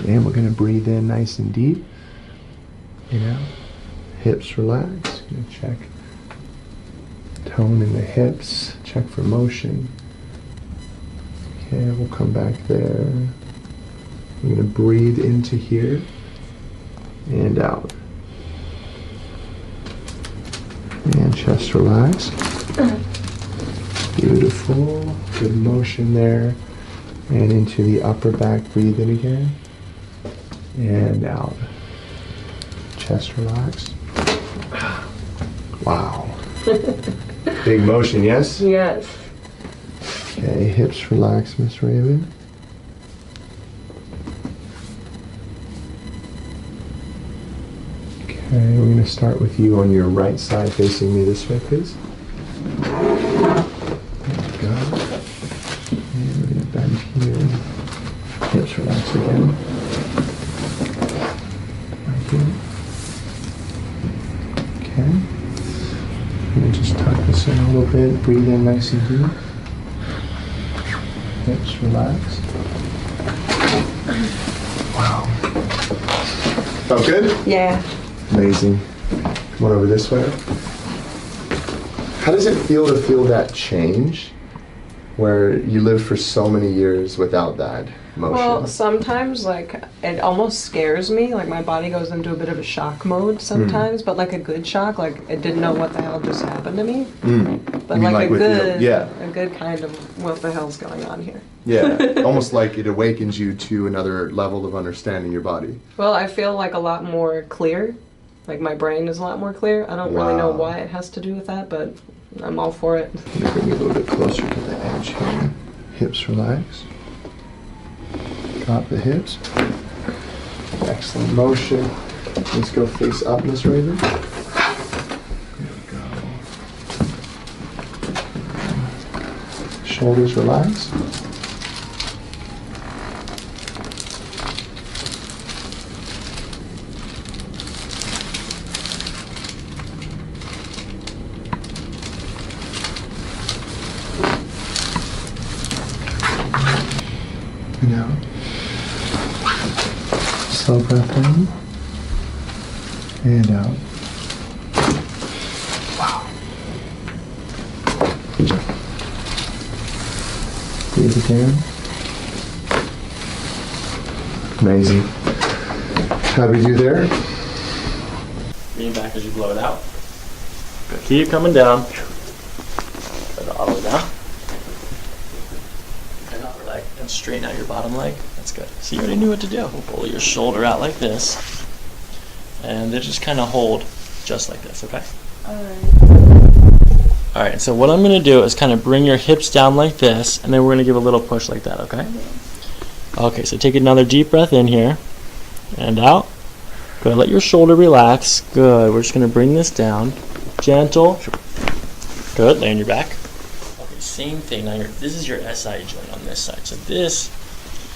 And we're gonna breathe in nice and deep. You know, hips relax. Gonna check tone in the hips. Check for motion. Okay, we'll come back there. I'm gonna breathe into here and out. And chest relax. Beautiful. Good motion there. And into the upper back, breathe in again. And out. Chest relaxed. Wow. Big motion, yes? Yes. Okay, hips relaxed, Miss Raven. Okay, we're going to start with you on your right side, facing me this way, please. There we go. And we're going to bend here. Hips relax again. Right here. Okay. I'm going to just tuck this in a little bit. Breathe in nice and deep. Hips relaxed. Wow. Felt good? Yeah. Amazing. Come on over this way. How does it feel to feel that change where you lived for so many years without that motion? Well, sometimes like it almost scares me. Like my body goes into a bit of a shock mode sometimes, but like a good shock, like it didn't know what the hell just happened to me. But like a good, a good kind of what the hell's going on here. Yeah, almost like it awakens you to another level of understanding your body. Well, I feel like a lot more clear. Like my brain is a lot more clear. I don't really know why it has to do with that, but I'm all for it. Let me bring you a little bit closer to the edge here. Hips relax. Drop the hips. Excellent motion. Let's go face up, Miss Raven. There we go. Shoulders relax. And out. Slow breath in. And out. Wow. Breathe again. Amazing. How do we do there? Lean back as you blow it out. Good. Keep coming down. Put it all the way down. And upper leg. And straighten out your bottom leg. That's good. So you already knew what to do. Pull your shoulder out like this. And then just kind of hold just like this, okay? Alright, so what I'm going to do is kind of bring your hips down like this, and then we're going to give a little push like that, okay? Okay, so take another deep breath in here. And out. Good. Let your shoulder relax. Good. We're just going to bring this down. Gentle. Good. Lay on your back. Okay, same thing. Now this is your SI joint on this side. So this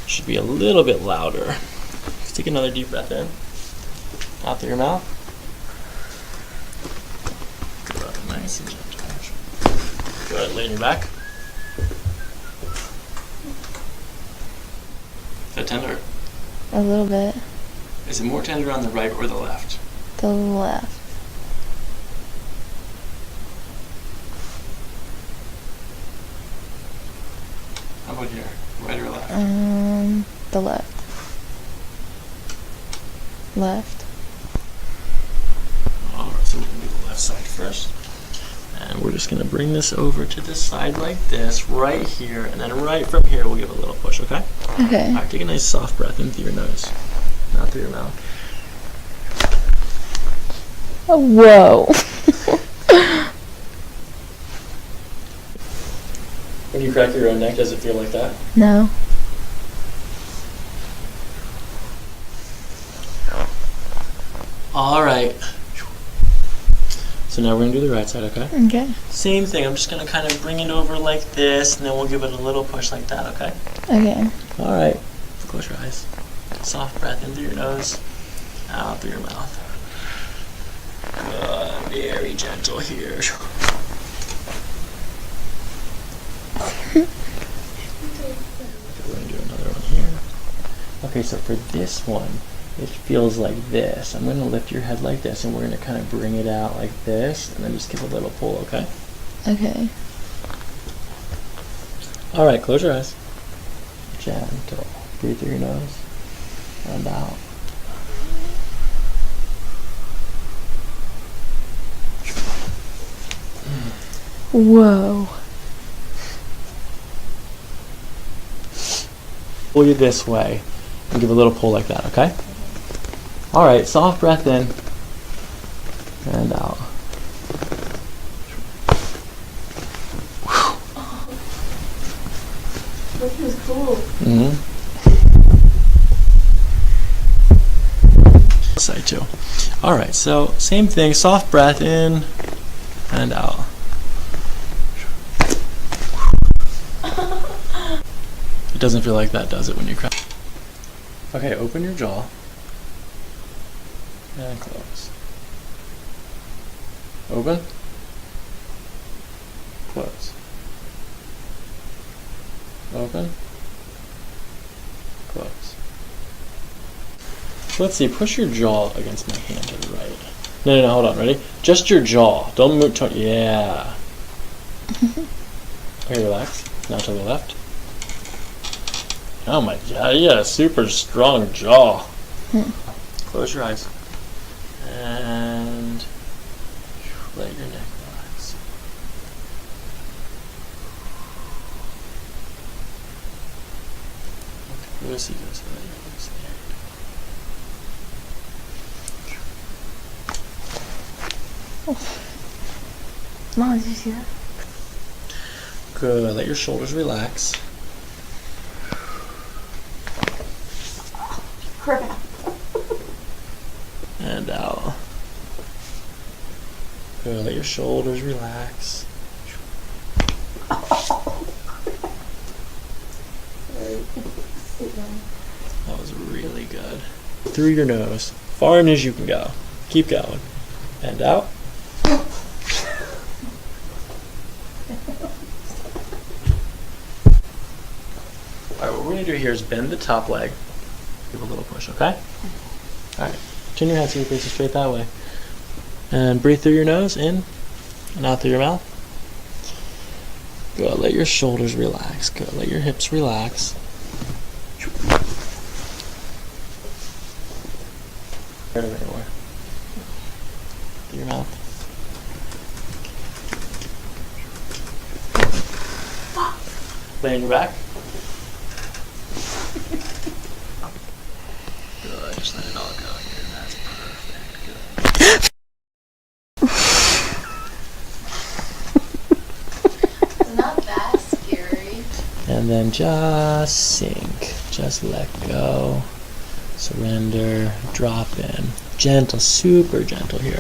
should be a little bit louder. Let's take another deep breath in. Out through your mouth. Good. Nice and gentle. Good. Lay on your back. Is that tender? A little bit. Is it more tender on the right or the left? The left. How about here? Right or left? The left. Left. Alright, so we're going to do the left side first. And we're just going to bring this over to the side like this, right here, and then right from here we'll give a little push, okay? Okay. Alright, take a nice soft breath in through your nose, not through your mouth. Oh, whoa. When you crack your own neck, does it feel like that? No. Alright. So now we're going to do the right side, okay? Okay. Same thing, I'm just going to kind of bring it over like this, and then we'll give it a little push like that, okay? Okay. Alright. Close your eyes. Soft breath in through your nose, out through your mouth. Good. Very gentle here. We're going to do another one here. Okay, so for this one, it feels like this. I'm going to lift your head like this, and we're going to kind of bring it out like this, and then just give a little pull, okay? Okay. All right, close your eyes. Gentle. Breathe through your nose and out. Whoa. Pull you this way and give a little pull like that, okay? All right, soft breath in and out. This is cool. Mm-hmm. Side too. All right, so same thing, soft breath in and out. It doesn't feel like that, does it, when you cry? Okay, open your jaw and close. Open. Close. Open. Close. So let's see, push your jaw against my hand to the right. No, hold on, ready? Just your jaw. Don't move, yeah. Okay, relax. Now to the left. Oh my god, yeah, super strong jaw. Close your eyes. And let your neck relax. Loosey goes, let your loose there. Mom, did you see that? Good, let your shoulders relax. Crap. And out. Good, let your shoulders relax. That was really good. Through your nose, far in as you can go. Keep going. And out. Alright, what we're going to do here is bend the top leg. Give a little push, okay? Alright, turn your head so you're facing straight that way. And breathe through your nose, in, and out through your mouth. Good, let your shoulders relax. Good, let your hips relax. Right over anywhere. Through your mouth. Lay on your back. Good, just let it all go here. That's perfect. Good. Not that scary. And then just sink. Just let go. Surrender. Drop in. Gentle, super gentle here.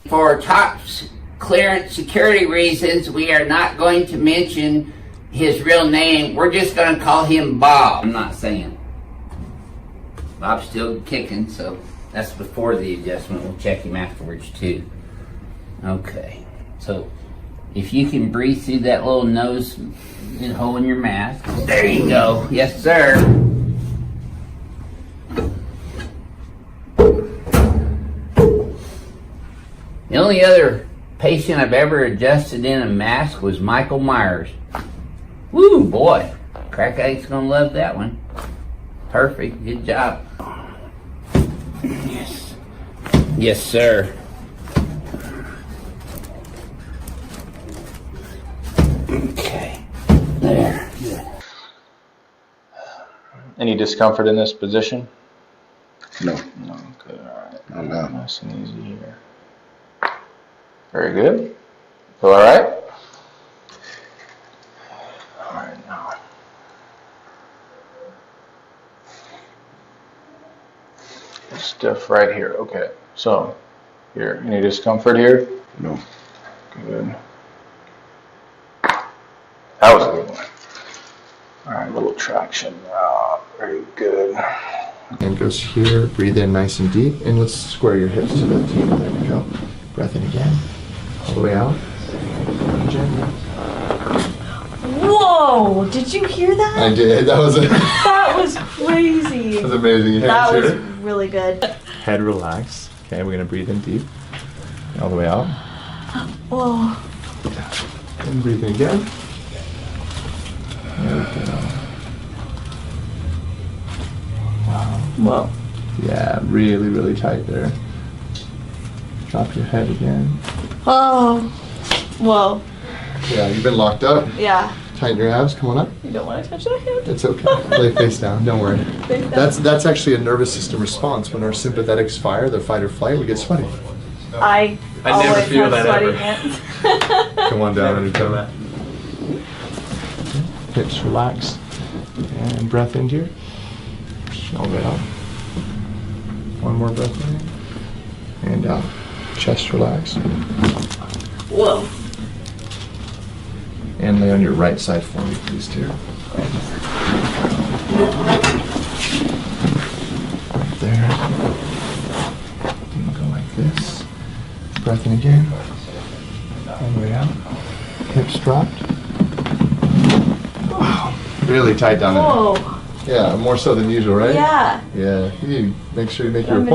For top clearance security reasons, we are not going to mention his real name. We're just going to call him Bob. I'm not saying. Bob's still kicking, so that's before the adjustment. We'll check him afterwards too. Okay, so if you can breathe through that little nose hole in your mask. There you go. Yes, sir. The only other patient I've ever adjusted in a mask was Michael Myers. Woo, boy. Crack addict's gonna love that one. Perfect. Good job. Yes. Yes, sir. Okay. There. Good. Any discomfort in this position? No. No. Good. All right. Oh, no. Nice and easy here. Very good. Feel all right? All right, now. Stiff right here. Okay. So, here. Any discomfort here? No. Good. That was a good one. All right, a little traction. Very good. And goes here. Breathe in nice and deep. And let's square your hips to the table. There we go. Breath in again. All the way out. Gently. Whoa! Did you hear that? I did. That was That was crazy. amazing. That Hands was here. really good. Head relaxed. Okay, we're gonna breathe in deep. All the way out. Whoa. And breathe in again. There we go. Whoa. Yeah, really, really tight there. Drop your head again. Oh. Whoa. Yeah, you've been locked up. Yeah. Tighten your abs. Come on up. You don't want to touch that hand? It's okay. Lay face down. Don't worry. Face down. That's actually a nervous system response. When our sympathetics fire, the fight or flight, we get sweaty. I never always feel have that sweaty ever. hands. Come on down and come. Hips relaxed. And breath in here. All the way out. One more breath in. And out. Chest relaxed. Whoa. And lay on your right side for me, please, too. Right there. And go like this. Breath in again. All the way out. Hips dropped. Wow. Really tight down there. Whoa. Yeah, more so than usual, right? Yeah. Yeah. You make sure you make your I'm in appointment.